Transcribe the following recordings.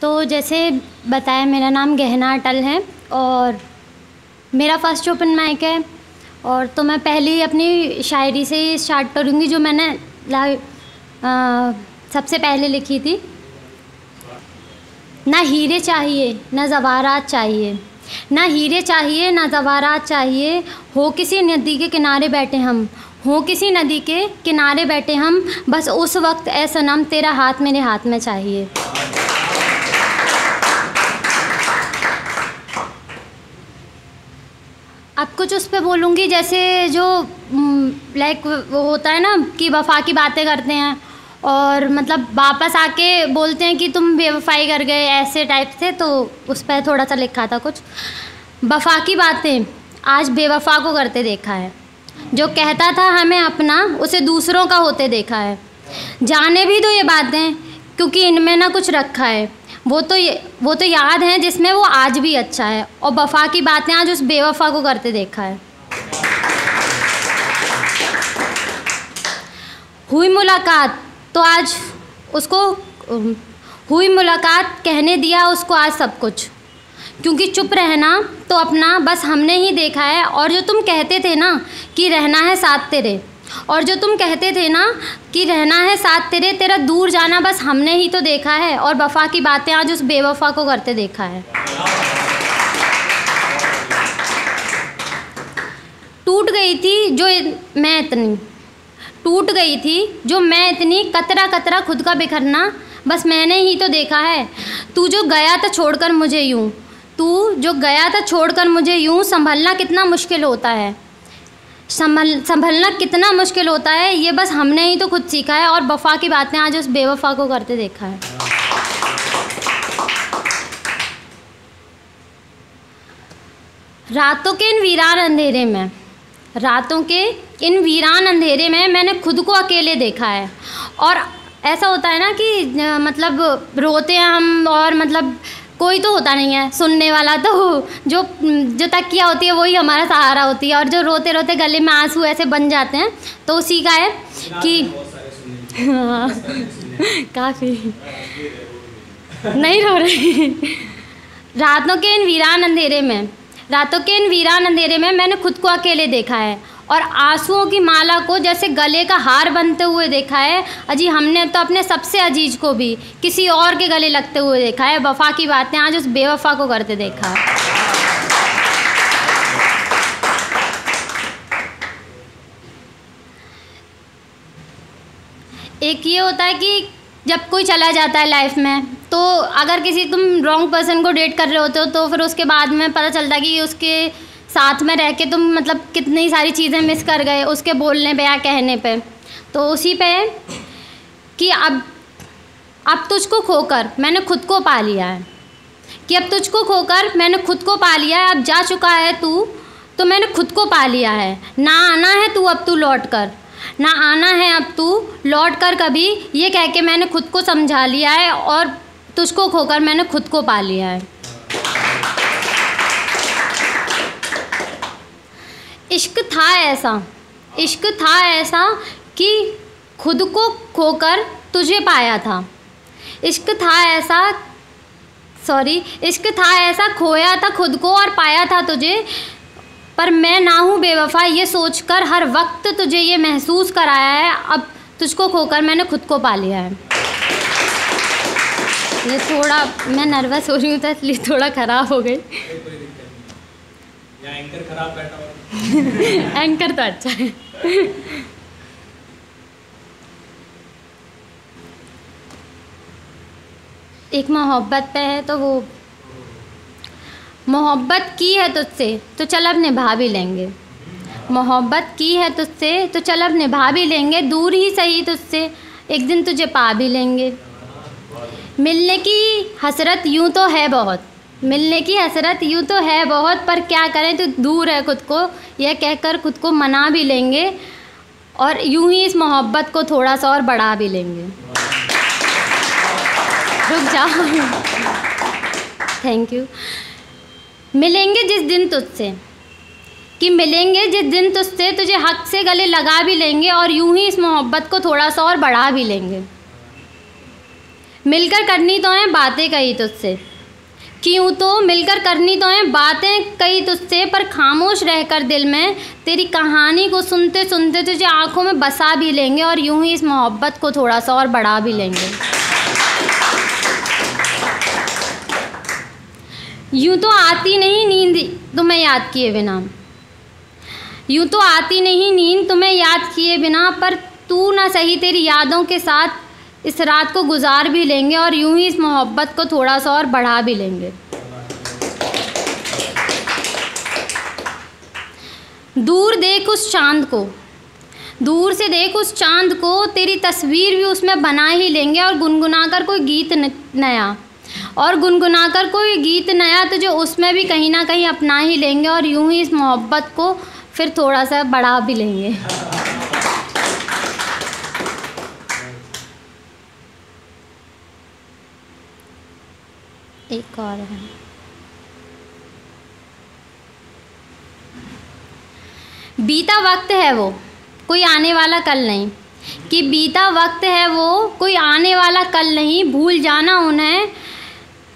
तो जैसे बताया, मेरा नाम गहना अटल है और मेरा फर्स्ट ओपन माइक है। और तो मैं पहली अपनी शायरी से ही स्टार्ट करूँगी जो मैंने सबसे पहले लिखी थी। ना हीरे चाहिए ना ज़वारात चाहिए, ना हीरे चाहिए ना ज़वारात चाहिए, हो किसी नदी के किनारे बैठे हम, हो किसी नदी के किनारे बैठे हम, बस उस वक्त ऐ सनम तेरा हाथ मेरे हाथ में चाहिए। अब कुछ उस पे बोलूँगी, जैसे जो लाइक वो होता है ना कि वफ़ा की बातें करते हैं और मतलब वापस आके बोलते हैं कि तुम बेवफ़ाई कर गए, ऐसे टाइप से। तो उस पर थोड़ा सा लिखा था कुछ। वफ़ा की बातें आज बेवफ़ा को करते देखा है, जो कहता था हमें अपना उसे दूसरों का होते देखा है। जाने भी दो ये बातें क्योंकि इनमें ना कुछ रखा है, वो तो याद है जिसमें वो आज भी अच्छा है, और वफ़ा की बातें आज उस बेवफ़ा को करते देखा है। हुई मुलाकात तो आज उसको हुई मुलाकात कहने दिया उसको आज सब कुछ, क्योंकि चुप रहना तो अपना बस हमने ही देखा है। और जो तुम कहते थे ना कि रहना है साथ तेरे, और जो तुम कहते थे ना कि रहना है साथ तेरे, तेरा दूर जाना बस हमने ही तो देखा है, और वफ़ा की बातें आज उस बेवफ़ा को करते देखा है। टूट गई थी जो मैं इतनी, टूट गई थी जो मैं इतनी, कतरा कतरा खुद का बिखरना बस मैंने ही तो देखा है। तू जो गया था छोड़कर मुझे यूं, तू जो गया था छोड़कर मुझे यूं, संभलना कितना मुश्किल होता है, संभलना कितना मुश्किल होता है, ये बस हमने ही तो खुद सीखा है, और वफ़ा की बातें आज उस बेवफ़ा को करते देखा है। रातों के इन वीरान अंधेरे में, रातों के इन वीरान अंधेरे में मैंने खुद को अकेले देखा है। और ऐसा होता है ना कि मतलब रोते हैं हम, और मतलब कोई तो होता नहीं है सुनने वाला, तो जो तकिया होती है वही हमारा सहारा होती है, और जो रोते रोते गले में आंसू ऐसे बन जाते हैं, तो उसी का है कि हाँ काफ़ी नहीं रो रही। रातों के इन वीरान अंधेरे में, रातों के इन वीरान अंधेरे में मैंने खुद को अकेले देखा है, और आंसुओं की माला को जैसे गले का हार बनते हुए देखा है। अजी हमने तो अपने सबसे अजीज को भी किसी और के गले लगते हुए देखा है, वफ़ा की बातें आज उस बेवफ़ा को करते देखा है। एक ये होता है कि जब कोई चला जाता है लाइफ में, तो अगर किसी तुम रॉन्ग पर्सन को डेट कर रहे होते हो, तो फिर उसके बाद में पता चलता है कि उसके साथ में रह के तुम मतलब कितनी सारी चीज़ें मिस कर गए उसके बोलने पे या कहने पे। तो उसी पे कि अब तुझको खोकर मैंने खुद को पा लिया है, कि अब तुझको खोकर मैंने खुद को पा लिया है, अब जा चुका है तू तो मैंने खुद को पा लिया है। ना आना है तू अब तू लौट कर, ना आना है अब तू लौट कर कभी, ये कह के मैंने खुद को समझा लिया है, और तुझको खोकर मैंने खुद को पा लिया है। इश्क था ऐसा, इश्क था ऐसा कि खुद को खोकर तुझे पाया था। इश्क था ऐसा, इश्क था ऐसा, खोया था खुद को और पाया था तुझे, पर मैं ना हूँ बेवफ़ा ये सोचकर हर वक्त तुझे ये महसूस कराया है, अब तुझको खोकर मैंने खुद को पा लिया है। ये थोड़ा मैं नर्वस हो रही हूँ तो इसलिए थोड़ा ख़राब हो गई। एंकर खराब बैठा हुआ एंकर तो अच्छा है। एक मोहब्बत पे है, तो वो मोहब्बत की है तुझसे तो चल अब निभा भी लेंगे, मोहब्बत की है तुझसे तो चल अब निभा भी लेंगे, दूर ही सही तुझसे एक दिन तुझे पा भी लेंगे। मिलने की हसरत यूँ तो है बहुत, मिलने की हसरत यूँ तो है बहुत, पर क्या करें तू दूर है खुद को, यह कहकर खुद को मना भी लेंगे, और यूं ही इस मोहब्बत को थोड़ा सा और बढ़ा भी लेंगे। रुक जाओ। Thank you. मिलेंगे जिस दिन तुझसे, कि मिलेंगे जिस दिन तुझसे तुझे हक से गले लगा भी लेंगे, और यूं ही इस मोहब्बत को थोड़ा सा और बढ़ा भी लेंगे। मिलकर करनी तो है बातें कई तुझसे, क्यों तो मिलकर करनी तो है बातें कई तुझसे, पर खामोश रहकर दिल में तेरी कहानी को सुनते सुनते तुझे आंखों में बसा भी लेंगे और यूं ही इस मोहब्बत को थोड़ा सा और बढ़ा भी लेंगे। यूं तो आती नहीं नींद तुम्हें याद किए बिना, यूं तो आती नहीं नींद तुम्हें याद किए बिना, पर तू ना सही तेरी यादों के साथ इस रात को गुजार भी लेंगे और यूं ही इस मोहब्बत को थोड़ा सा और बढ़ा भी लेंगे। दूर देख उस चांद को, दूर से देख उस चांद को, तेरी तस्वीर भी उसमें बना ही लेंगे और गुनगुनाकर कोई गीत नया, और गुनगुनाकर कोई गीत नया तुझे उसमें भी कहीं ना कहीं अपना ही लेंगे और यूं ही इस मोहब्बत को फिर थोड़ा सा बढ़ा भी लेंगे। एक और है। बीता वक्त है वो कोई आने वाला कल नहीं, कि बीता वक्त है वो कोई आने वाला कल नहीं, भूल जाना उन्हें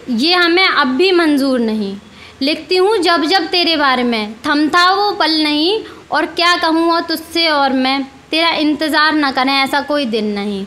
ये हमें अब भी मंजूर नहीं। लिखती हूँ जब जब तेरे बारे में, थमता वो पल नहीं, और क्या कहूँ और तुझसे और मैं, तेरा इंतज़ार न करें ऐसा कोई दिन नहीं।